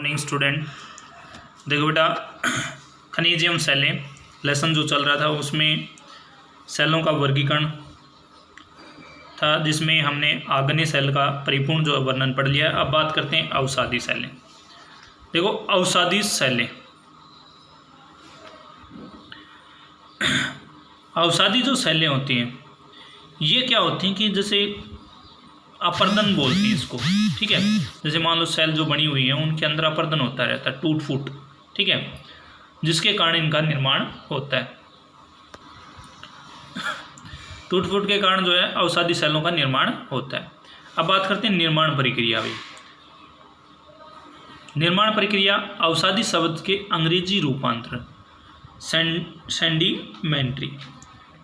Morning student. देखो बेटा, खनिज एवं सेलें लेसन जो चल रहा था उसमें सेलों का वर्गीकरण था, जिसमें हमने आग्नेय सेल का परिपूर्ण जो वर्णन पढ़ लिया। अब बात करते हैं अवसादी सेलें। देखो, अवसादी सेलें, अवसादी जो सेलें होती हैं ये क्या होती हैं कि जैसे अपर्दन बोलती हैं इसको, ठीक है। जैसे मान लो सेल जो बनी हुई है उनके अंदर अपर्दन होता रहता है, टूट फूट, ठीक है, जिसके कारण इनका निर्माण होता है। टूट फूट के कारण जो है अवसादी सेलों का निर्माण होता है। अब बात करते हैं निर्माण प्रक्रिया भी। निर्माण प्रक्रिया, अवसादी शब्द के अंग्रेजी रूपांतर सेडिमेंट्री,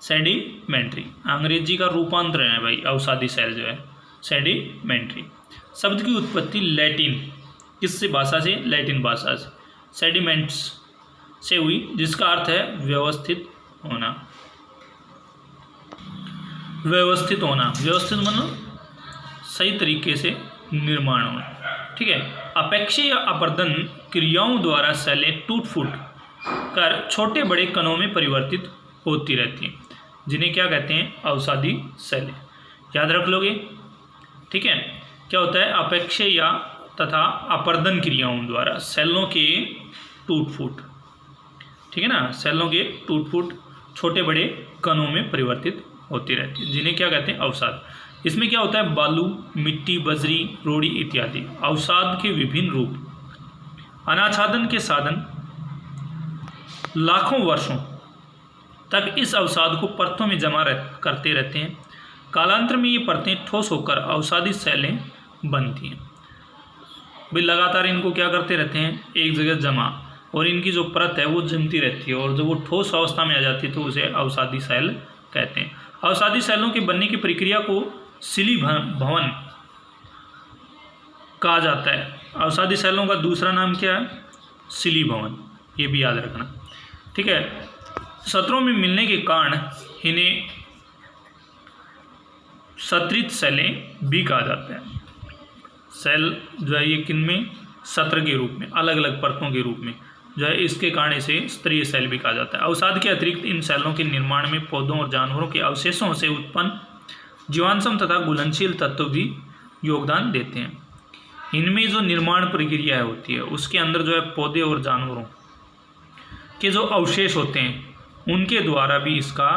सेडिमेंट्री अंग्रेजी का रूपांतर है भाई। अवसादी सेल जो है सेडिमेंट्री। शब्द की उत्पत्ति लैटिन, किससे भाषा से? लैटिन भाषा से, सेडिमेंट्स से हुई, जिसका अर्थ है व्यवस्थित होना। व्यवस्थित होना, व्यवस्थित मतलब सही तरीके से निर्माण होना, ठीक है। अपेक्षीय या अपर्दन क्रियाओं द्वारा सेलें टूट फूट कर छोटे बड़े कणों में परिवर्तित होती रहती हैं, जिन्हें क्या कहते हैं? अवसादी सेलें। याद रख लोगे, ठीक है। क्या होता है? अपेक्षीय या तथा अपर्दन क्रियाओं द्वारा सेलों के टूट फूट, ठीक है ना, सेलों के टूट फूट छोटे बड़े कणों में परिवर्तित होती रहती है, जिन्हें क्या कहते हैं? अवसाद। इसमें क्या होता है? बालू, मिट्टी, बजरी, रोड़ी इत्यादि अवसाद के विभिन्न रूप अनाच्छादन के साधन लाखों वर्षों तक इस अवसाद को परतों में जमा करते रहते हैं। कालांतर में ये परतें ठोस होकर अवसादी सेलें बनती हैं। भाई लगातार इनको क्या करते रहते हैं? एक जगह जमा, और इनकी जो परत है वो जमती रहती है, और जब वो ठोस अवस्था में आ जाती है तो उसे अवसादी सेल कहते हैं। अवसादी सेलों के बनने की प्रक्रिया को सिली भवन कहा जाता है। अवसादी सेलों का दूसरा नाम क्या है? सिली भवन, ये भी याद रखना, ठीक है। सत्रों में मिलने के कारण इन्हें सत्रित सेलें भी कहा जाता है। सेल जो है ये किन में? सत्र के रूप में, अलग अलग परतों के रूप में जो है, इसके कारण इसे स्तरीय सेल भी कहा जाता है। अवसाद के अतिरिक्त इन सेलों के निर्माण में पौधों और जानवरों के अवशेषों से उत्पन्न जीवांशम तथा घुलनशील तत्व भी योगदान देते हैं। इनमें जो निर्माण प्रक्रिया होती है उसके अंदर जो है पौधे और जानवरों के जो अवशेष होते हैं उनके द्वारा भी इसका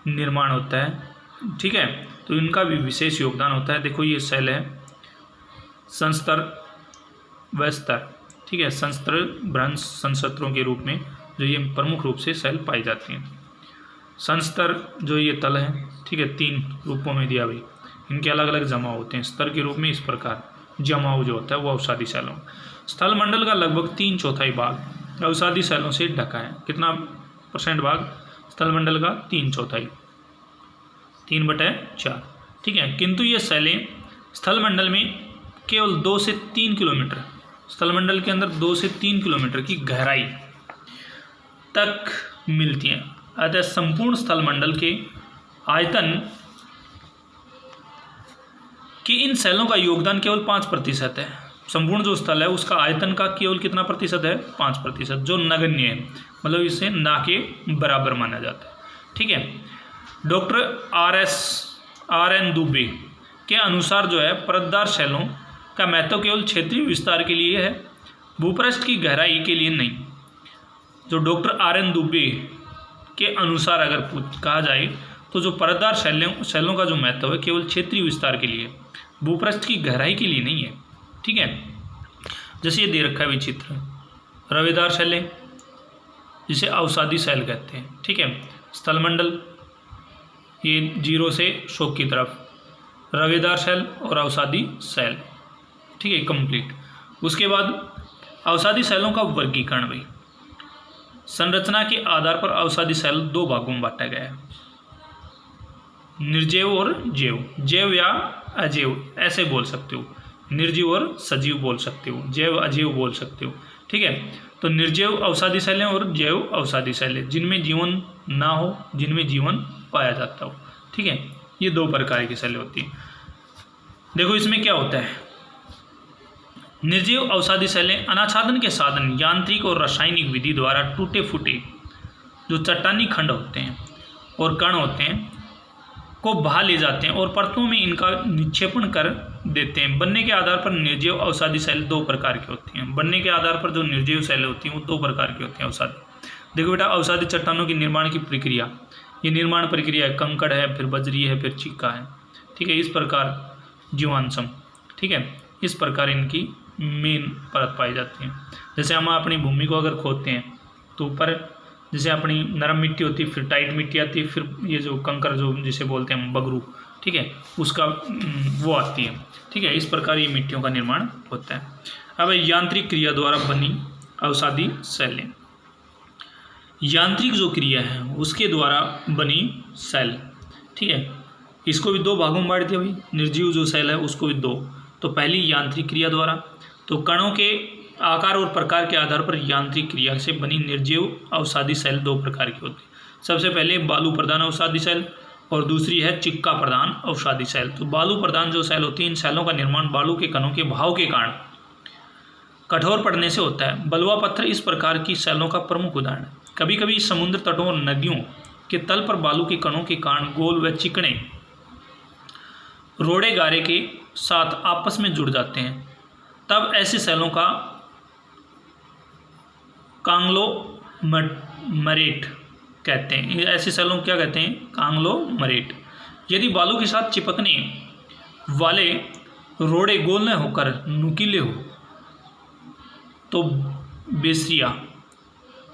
निर्माण होता है, ठीक है। तो इनका भी विशेष योगदान होता है। देखो ये सेल है संस्तर व स्तर, ठीक है, संस्तर भ्रंश संसत्रों के रूप में जो ये प्रमुख रूप से सेल पाई जाती हैं। संस्तर जो ये तल है, ठीक है, 3 रूपों में दिया भाई, इनके अलग अलग जमा होते हैं। स्तर के रूप में इस प्रकार जमाव जो होता है वो अवसादी सेलों। स्थल मंडल का लगभग 3/4 भाग अवसादी सेलों से ढका है। कितना % भाग? स्थल मंडल का 3/4, 3/4, ठीक है। किंतु ये सेलें स्थल मंडल में केवल 2 से 3 किलोमीटर, स्थल मंडल के अंदर 2 से 3 किलोमीटर की गहराई तक मिलती हैं। अतः संपूर्ण स्थल मंडल के आयतन कि इन सेलों का योगदान केवल 5% है। संपूर्ण जो स्थल है उसका आयतन का केवल कितना प्रतिशत है? 5%, जो नगण्य है, मतलब इसे ना के बराबर माना जाता है, ठीक है। Doctor R.N. दुबे के अनुसार जो है परतदार सेलों का महत्व केवल क्षेत्रीय विस्तार के लिए है, भूपृष्ठ की गहराई के लिए नहीं। जो डॉक्टर R.N. दुबे के अनुसार अगर कहा जाए तो जो परतदार सेलों का जो महत्व है केवल क्षेत्रीय विस्तार के लिए, भूपृष्ठ की गहराई के लिए नहीं है, ठीक है। जैसे ये दे रखा है चित्र, रवेदार सेलें जिसे अवसादी सेल कहते हैं, ठीक है। स्थल मंडल ये 0 से शोक की तरफ, रवेदार सेल और अवसादी सेल, ठीक है, कंप्लीट। उसके बाद अवसादी सेलों का वर्गीकरण भाई। संरचना के आधार पर अवसादी सेल 2 भागों में बांटा गया है, निर्जीव और जैव। जैव या अजैव ऐसे बोल सकते हो, निर्जीव और सजीव बोल सकते हो, जैव अजैव बोल सकते हो, ठीक है। तो निर्जीव अवसादी सेलें और जैव अवसादी सेलें, जिनमें जीवन ना हो, जिनमें जीवन पाया जाता हो, ठीक है। ये 2 प्रकार की सेलें होती हैं। देखो इसमें क्या होता है, निर्जीव अवसादी सेलें अनाच्छादन के साधन यांत्रिक और रासायनिक विधि द्वारा टूटे फूटे जो चट्टानी खंड होते हैं और कण होते हैं को बहा ले जाते हैं और परतों में इनका निक्षेपण कर देते हैं। बनने के आधार पर निर्जीव अवसादी सेल दो प्रकार की होती हैं। बनने के आधार पर जो निर्जीव सेल होती हैं वो दो प्रकार की होती हैं अवसादी। देखो बेटा, अवसादी चट्टानों की निर्माण की प्रक्रिया, ये निर्माण प्रक्रिया है, कंकड़ है, फिर बजरी है, फिर चिक्का है, ठीक है। इस प्रकार जीवांशम, ठीक है, इस प्रकार इनकी मेन परत पाई जाती है। जैसे हम अपनी भूमि को अगर खोदते हैं तो ऊपर जैसे अपनी नरम मिट्टी होती है, फिर टाइट मिट्टी आती है, फिर ये जो कंकर जो जिसे बोलते हैं हम बगरू, ठीक है, उसका वो आती है, ठीक है। इस प्रकार ये मिट्टियों का निर्माण होता है। अब यांत्रिक क्रिया द्वारा बनी अवसादी सेलें, यांत्रिक जो क्रिया है उसके द्वारा बनी सेल, ठीक है। इसको भी दो भागों में बांट दिया भाई, निर्जीव जो सेल है उसको भी दो। तो पहली यांत्रिक क्रिया द्वारा, तो कणों के आकार और प्रकार के आधार पर यांत्रिक क्रिया से बनी निर्जीव अवसादी सेल दो प्रकार की होती है। सबसे पहले बालू प्रधान अवसादी सेल और दूसरी है चिक्का प्रधान अवसादी सेल। तो बालू प्रधान जो सेल होती है, इन सेलों का निर्माण बालू के कणों के भाव के कारण कठोर पड़ने से होता है। बलुआ पत्थर इस प्रकार की सेलों का प्रमुख उदाहरण है। कभी कभी समुद्र तटों और नदियों के तल पर बालू के कणों के कारण गोल व चिकने रोड़े गारे के साथ आपस में जुड़ जाते हैं, तब ऐसे सेलों का कांग्लोमरेट कहते हैं। ऐसे सेलों को क्या कहते हैं? कांग्लोमरेट। यदि बालू के साथ चिपकने वाले रोड़े गोल न होकर नुकीले हो तो बेसिया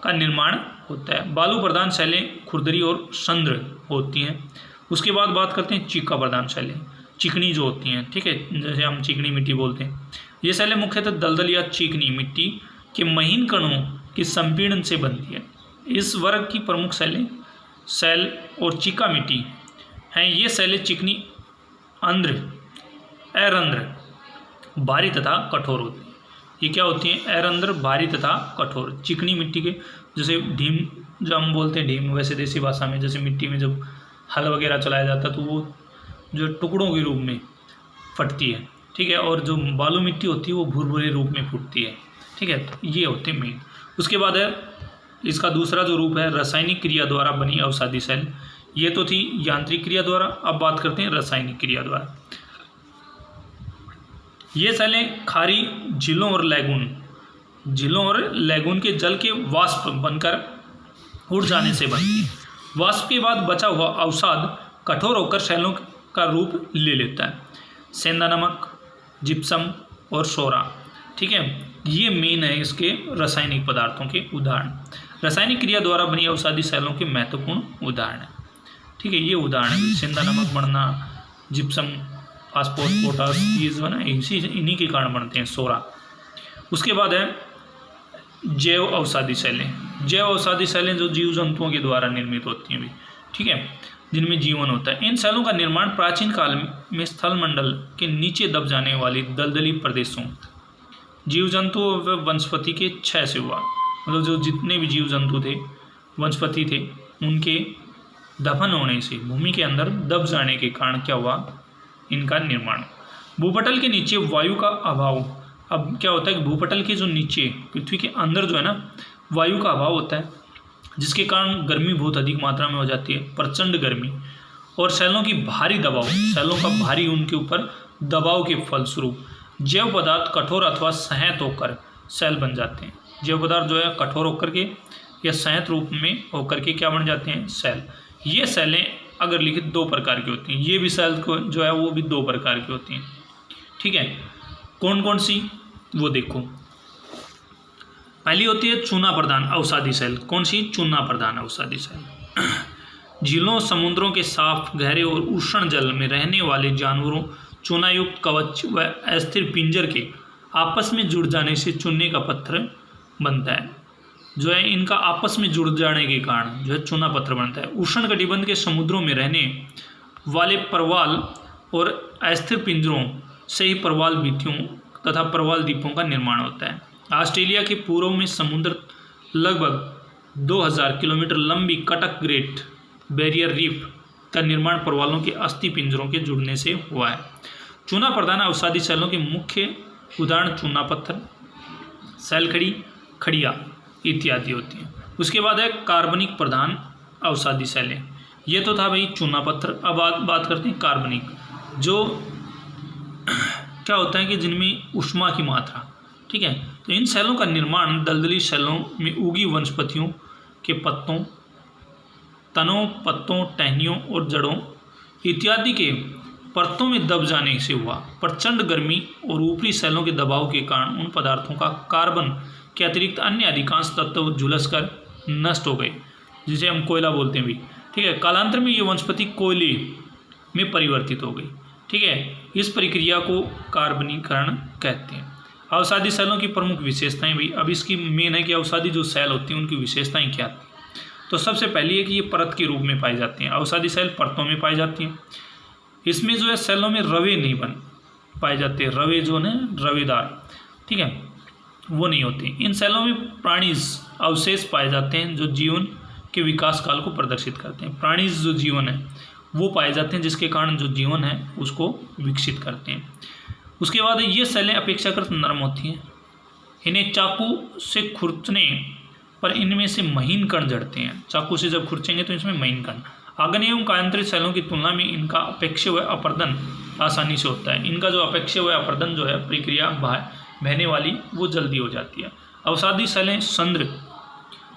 का निर्माण होता है। बालू प्रधान सेलें खुरदरी और संद्र होती हैं। उसके बाद बात करते हैं चिक्का प्रधान सेलें, चिकनी जो होती हैं, ठीक है, जैसे हम चिकनी मिट्टी बोलते हैं। ये सेलें मुख्यतः दलदल या चिकनी मिट्टी के महीन कणों के संपीड़न से बनती है। इस वर्ग की प्रमुख सेलें सेल और चिक्का मिट्टी हैं। ये सेलें चिकनी, अरंध्र, भारी तथा कठोर होती हैं। ये क्या होती हैं? अरंध्र, भारी तथा कठोर। चिकनी मिट्टी के जैसे ढीम जो हम बोलते हैं, ढीम वैसे देसी भाषा में, जैसे मिट्टी में जब हल वगैरह चलाया जाता है तो वो जो टुकड़ों के रूप में फटती है, ठीक है। और जो बालू मिट्टी होती है वो भुरभुरे रूप में फूटती है, ठीक है। तो ये होते हैं मेन। उसके बाद है इसका दूसरा जो रूप है रासायनिक क्रिया द्वारा बनी अवसादी सेल। ये तो थी यांत्रिक क्रिया द्वारा। अब बात करते हैं रासायनिक क्रिया द्वारा। ये सेलें खारी झीलों और लैगून के जल के वाष्प बनकर उड़ जाने से बनती है। वाष्प के बाद बचा हुआ अवसाद कठोर होकर सेलों का रूप ले लेता है। सेंधा नमक, जिप्सम और सोरा, ठीक है, ये मेन है इसके रासायनिक पदार्थों के उदाहरण। रासायनिक क्रिया द्वारा बनी अवसादी सेलों के महत्वपूर्ण उदाहरण है, ठीक है। ये उदाहरण है सेंधा नमक बनना, जिप्सम, फास्फोरस, पोटास, ये जो है ना इन्हीं के कारण बनते हैं, सोरा। उसके बाद है जैव अवसादी सेलें। जैव अवसादी सेलें जो जीव जंतुओं के द्वारा निर्मित होती हैं भी, ठीक है, जिनमें जीवन होता है। इन सेलों का निर्माण प्राचीन काल में स्थल मंडल के नीचे दब जाने वाली दलदली प्रदेशों, जीव जंतु व वनस्पति के क्षय से हुआ। मतलब जो जितने भी जीव जंतु थे, वनस्पति थे, उनके दफन होने से, भूमि के अंदर दब जाने के कारण क्या हुआ? इनका निर्माण। भूपटल के नीचे वायु का अभाव। अब क्या होता है कि भूपटल के जो नीचे, पृथ्वी के अंदर जो है ना, वायु का अभाव होता है, जिसके कारण गर्मी बहुत अधिक मात्रा में हो जाती है, प्रचंड गर्मी, और सेलों की भारी दबाव, सेलों का भारी उनके ऊपर दबाव के फलस्वरूप जैव पदार्थ कठोर अथवा संहत होकर सेल बन जाते हैं। जैव पदार्थ जो है कठोर होकर के या संहत रूप में होकर के क्या बन जाते हैं? सेल। ये सेलें अगर लिखित दो प्रकार की होती हैं। ये भी सेल को जो है वो भी दो प्रकार की होती हैं, ठीक है। कौन कौन सी? वो देखो, पहली होती है चूना प्रधान अवसादी सेल। कौन सी? चूना प्रधान अवसादी सेल। झीलों, समुद्रों के साफ, गहरे और उष्ण जल में रहने वाले जानवरों, चूनायुक्त कवच व अस्थिर पिंजर के आपस में जुड़ जाने से चूने का पत्थर बनता है। जो है इनका आपस में जुड़ जाने के कारण जो है चूना पत्थर बनता है। उष्ण कटिबंध के समुद्रों में रहने वाले परवाल और अस्थिर पिंजरों से ही परवाल भित्तियों तथा परवाल द्वीपों का निर्माण होता है। ऑस्ट्रेलिया के पूर्व में समुद्र लगभग 2000 किलोमीटर लंबी कटक ग्रेट बैरियर रीफ का निर्माण परवालों के अस्थि पिंजरों के जुड़ने से हुआ है। चूना प्रधान अवसादी सेलों के मुख्य उदाहरण चूना पत्थर, सेल खड़ी, खड़िया इत्यादि होती हैं। उसके बाद है कार्बनिक प्रधान अवसादी सेलें। ये तो था भाई चूना पत्थर। अब बात करते हैं कार्बनिक, जो क्या होता है कि जिनमें ऊष्मा की मात्रा, ठीक है। तो इन सेलों का निर्माण दलदली सेलों में उगी वनस्पतियों के पत्तों, तनों, पत्तों, टहनियों और जड़ों इत्यादि के परतों में दब जाने से हुआ। प्रचंड गर्मी और ऊपरी सेलों के दबाव के कारण उन पदार्थों का कार्बन के अतिरिक्त अन्य अधिकांश तत्व झुलस कर नष्ट हो गए, जिसे हम कोयला बोलते हैं भी, ठीक है। कालांतर में ये वनस्पति कोयले में परिवर्तित हो गई, ठीक है। इस प्रक्रिया को कार्बनीकरण कहते हैं। अवसादी सेलों की प्रमुख विशेषताएं भी, अब इसकी मेन है कि अवसादी जो सेल होती हैं उनकी विशेषताएं क्या थी। तो सबसे पहली है कि ये परत के रूप में पाई जाती हैं। अवसादी सेल परतों में पाई जाती हैं। इसमें जो है सेलों में रवे नहीं बन पाए जाते, रवे जो है रवेदार, ठीक है, वो नहीं होते। इन सेलों में प्राणीज अवशेष पाए जाते हैं जो जीवन के विकास काल को प्रदर्शित करते हैं। प्राणीज जो जीवन है वो पाए जाते हैं, जिसके कारण जो जीवन है उसको विकसित करते हैं। उसके बाद ये सेलें अपेक्षाकृत नरम होती हैं। इन्हें चाकू से खुरचने पर इनमें से महीन कण जड़ते हैं। चाकू से जब खुरचेंगे तो इसमें महीन कण। आग्नेय एवं कायांतरित सेलों की तुलना में इनका अपेक्षय व अपरदन आसानी से होता है। इनका जो अपेक्षय व अपरदन जो है प्रक्रिया बहने वाली वो जल्दी हो जाती है। अवसादी सेलें सांद्र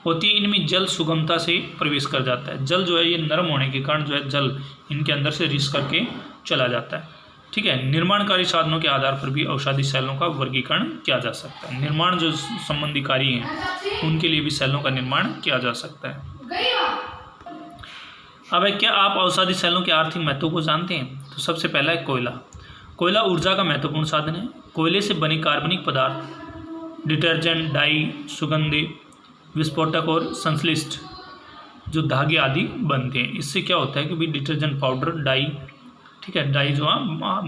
होती है, इनमें जल सुगमता से प्रवेश कर जाता है। जल जो है ये नरम होने के कारण जो है जल इनके अंदर से रिस करके चला जाता है, ठीक है। निर्माणकारी साधनों के आधार पर भी अवसादी सेलों का वर्गीकरण किया जा सकता है। निर्माण जो संबंधी कार्य हैं उनके लिए भी सेलों का निर्माण किया जा सकता है। अब क्या आप अवसादी सेलों के आर्थिक महत्व को जानते हैं? तो सबसे पहला है कोयला। कोयला ऊर्जा का महत्वपूर्ण साधन है। कोयले से बने कार्बनिक पदार्थ डिटर्जेंट, डाई, सुगंधि, विस्फोटक और संश्लिष्ट जो धागे आदि बनते हैं। इससे क्या होता है कि भाई डिटर्जेंट पाउडर, डाई, ठीक है, डाई जो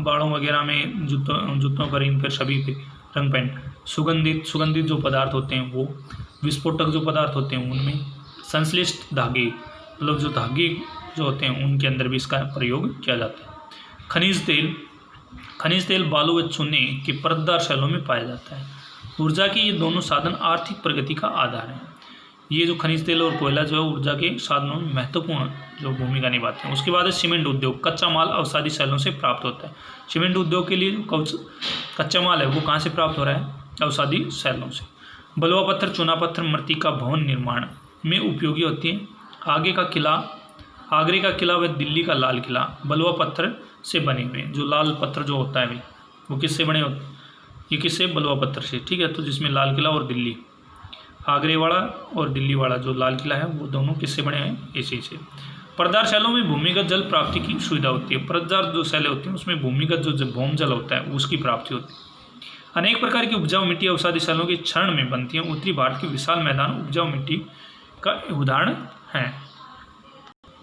बाड़ों वगैरह में, जूतों पर, इन पर सभी पे रंग पेंट, सुगंधित जो पदार्थ होते हैं वो, विस्फोटक जो पदार्थ होते हैं उनमें, संश्लिष्ट धागे मतलब जो धागे जो होते हैं उनके अंदर भी इसका प्रयोग किया जाता है। खनिज तेल बालू व चूने की परतदार सेलों में पाया जाता है। ऊर्जा के ये दोनों साधन आर्थिक प्रगति का आधार हैं। ये जो खनिज तेल और कोयला जो है ऊर्जा के साधनों में महत्वपूर्ण जो भूमिका निभाते हैं। उसके बाद है सीमेंट उद्योग। कच्चा माल अवसादी सेलों से प्राप्त होता है। सीमेंट उद्योग के लिए कच्चा माल है वो कहाँ से प्राप्त हो रहा है? अवसादी सेलों से। बलुआ पत्थर, चूना पत्थर मृत्तिका भवन निर्माण में उपयोगी होती है। आगरे का किला व दिल्ली का लाल किला बलुआ पत्थर से बने हुए। जो लाल पत्थर जो होता है वो किससे बने होते? ये किससे? बलुआ पत्थर से, ठीक है। तो जिसमें लाल किला और दिल्ली, आगरे वाला और दिल्ली वाला जो लाल किला है वो दोनों किससे बने हैं? इसी से। परतदार सेलों में भूमिगत जल प्राप्ति की सुविधा होती है। परतदार जो सेलें होती हैं उसमें भूमिगत जो भौम जल होता है उसकी प्राप्ति होती है। अनेक प्रकार की उपजाऊ मिट्टी अवसादी सेलों के क्षरण में बनती है। उत्तरी भारत के विशाल मैदान उपजाऊ मिट्टी का उदाहरण है।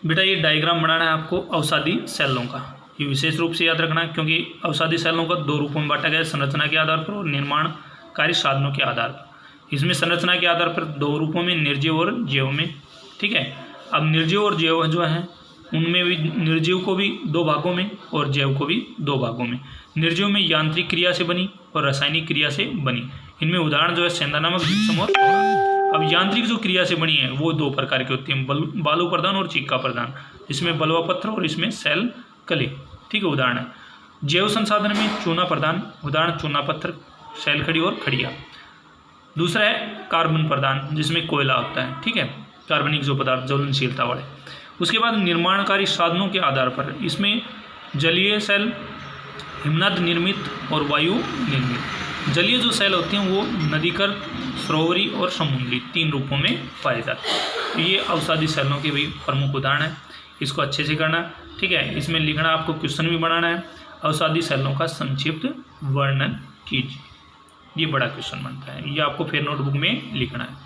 बेटा ये डायग्राम बनाना है आपको अवसादी सेलों का, ये विशेष रूप से याद रखना है क्योंकि अवसादी सेलों को दो रूपों में बांटा गया है, संरचना के आधार पर और निर्माणकारी साधनों के आधार पर। इसमें संरचना के आधार पर दो रूपों में, निर्जीव और जैव में, ठीक है। अब निर्जीव और जैव जो है उनमें भी निर्जीव को भी दो भागों में और जैव को भी दो भागों में। निर्जीव में यांत्रिक क्रिया से बनी और रासायनिक क्रिया से बनी। इनमें उदाहरण जो है सेंधा नमक, जिप्सम और बोरान। अब यांत्रिक जो क्रिया से बनी है वो दो प्रकार की होती है, बालू प्रदान और चिक्का प्रदान। इसमें बलुआ पत्थर और इसमें सेल कले, ठीक है, उदाहरण है। जैव संसाधन में चूना प्रदान, उदाहरण चूना पत्थर, सेल खड़ी और खड़िया। दूसरा है कार्बन प्रदान जिसमें कोयला होता है, ठीक है, कार्बनिक जो पदार्थ ज्वलनशीलता वाले। उसके बाद निर्माणकारी साधनों के आधार पर इसमें जलीय सेल, हिमनद निर्मित और वायु निर्मित। जलीय जो सेल होते हैं वो नदीकृत, सरोवरी और समुद्री तीन रूपों में पाए जाते हैं। तो ये अवसादी सेलों के भी प्रमुख उदाहरण है। इसको अच्छे से करना, ठीक है। इसमें लिखना, आपको क्वेश्चन भी बनाना है। अवसादी सेलों का संक्षिप्त वर्णन कीजिए, ये बड़ा क्वेश्चन बनता है, ये आपको फिर नोटबुक में लिखना है।